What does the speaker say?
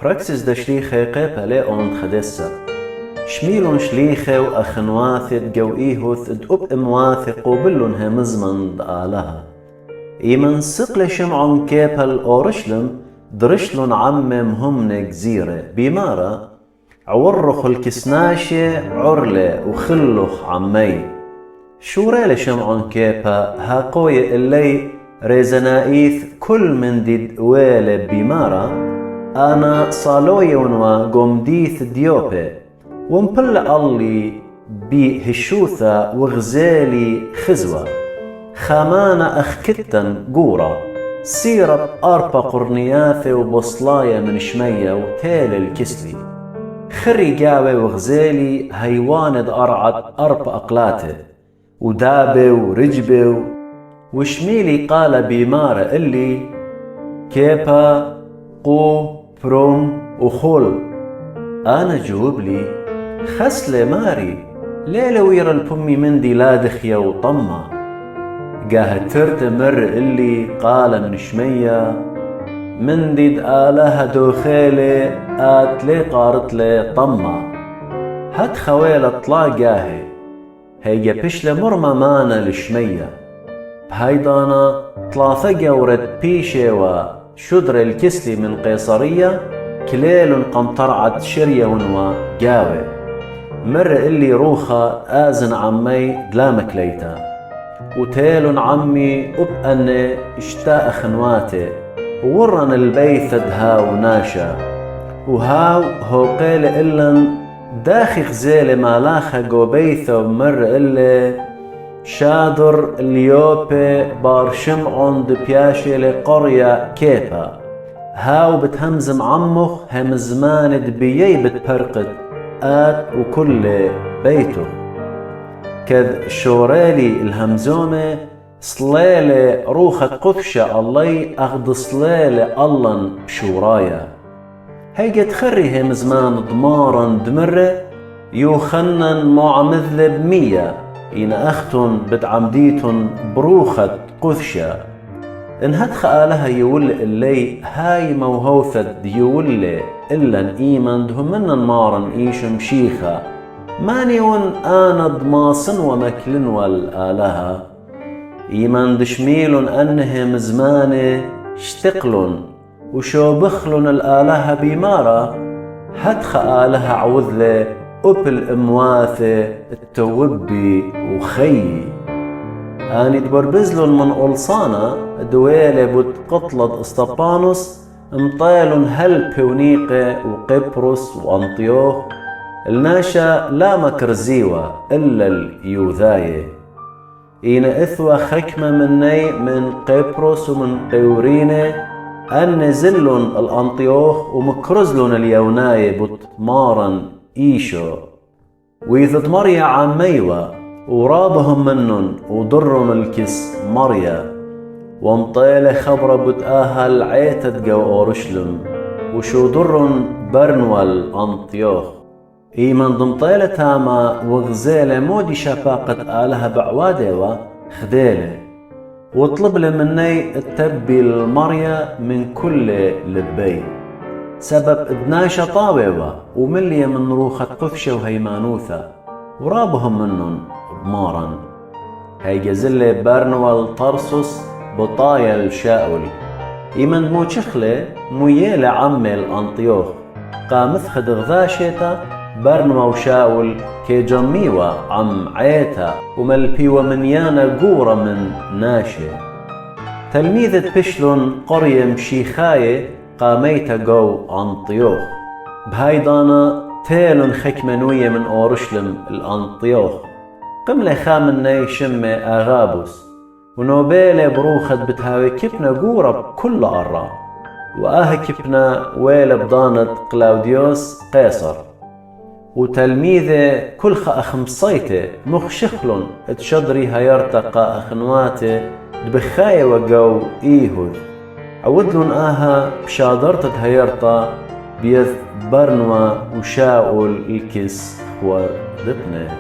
براكسس دا شليخة قيبا لأون خدسة شميلون شليخة وأخنواثت جوئيهوث دقب امواثق وبلون همزمن دقالها إيمن سقل شمعون كيبا الأورشلم درشلون عمم همن جزيرة بمارا عورخ الكسناشة عرلة وخلخ عمي شوري لشمعون كيبا هاقوي اللي ريزنايث كل من ديد ويلة بمارا أنا صالويون وقمديث ديوبي ومبل اللي بهشوثة وغزالي خزوة خامانا أخكتن قورة سيرب أربع قرنياثة وبصلاية من شمية وتال الكسلي خري جاوي وغزالي هيواند أرعد أربع أقلاته ودابه ورجبه وشميلي قال بيمارة اللي كيبا قو بروم وخول أنا جوب لي خسلة ماري ليلة ويرا البمي مندي لادخية وطمة قاهد ترتمر اللي قال من شمية مندي دقالها دوخيلة آت لي قارت لي طمة هاد خويلة طلع قاهي هيجا بشلة مرمى مانا لشمية بهايدانا طلاثة قورت بيشة وشدر الكسلي من قيصرية كليل قمطرعت شرية ونوا قاوي مر اللي روخة آزن عمي دلامك ليتا وتيل عمي أبأن اشتاء خنواتي وورن البيت دهاو ناشا وهاو هو قيل إلن داخي خزيلي مالاخا قوبيثة ومر اللي شادر اليوبي بار شمعون دبياشي لقرية كيبا هاو بتهمزم عمخ همزمان دبيي بتبرقد آت وكل بيته كذ شورالي الهمزومة صليلة روخة قفشة الله أخد صليلة اللن شورايا هيجا تخري همزمان ضمارا دمرة يوخنن معمذل بمية إن أختن بدعمديتن بروخة قفشة إن هدخالها يول اللي هاي موهوثة يول إلا إيمان دهمنا مارن إيش مشيخة مانيون أنا ضماصن ومكلن والآلها إيمان دشميلن أنهم زماني اشتقلن وشوبخلن الآلها بمارة هدخالها عوذلة أبل أمواثة التوبي وخي أني دبربزلن من ألصانا دويلة بتقطلد اسطبانوس مطيلن هل بيونيقة وقبرص وأنطيوخ الناشا لا مكرزيوة إلا اليوذاية إن إثوى خكمة مني من قبرص ومن قيورينة أن زلن الأنطيوخ ومكرزلن اليوناية بتمارن إيشو وإذا تمريا عميوة ورابهم منن وضرن الكس مريا ومطيلة خبرة بتأهل عيتت جو أورشلم وشو ضرن برنوال أنطيوخ إيمان ضمطيلة تاما وغزيلة مودي شفاقة آلها بعوادة خديلة وطلب مني التبي المريا من كل لبي سبب ادناشة طاوة وملية من روخة قفشة وهيمانوثة ورابهم منن بمارا هاي جزلة برنوال طرسوس بطايا الشاول إيمن مو شخلة ميالة عمي الأنطيوخ قامت خد غذاشيتا برنوا وشاول كي جميوة عم عيتا وملبيوة من يانا قورة من ناشي تلميذة بشلون قرية مشيخاية قاميتا جو أنطيوخ بهايدانا تيلن خكمنوية من أورشلم الأنطيوخ قملة خامني شمة أغابوس ونوبيلة بروخت بتهاوي كبنا قورة بكل عرا كبنا ويلة بدانت قلاوديوس قيصر وتلميذة كل أخمصيته مخشخلن تشدري هيرتقى أخنواته دبخاية وقو إيهود عودلن بشادرت هيرتا بيذ برنوا وشاول الكس ودقنه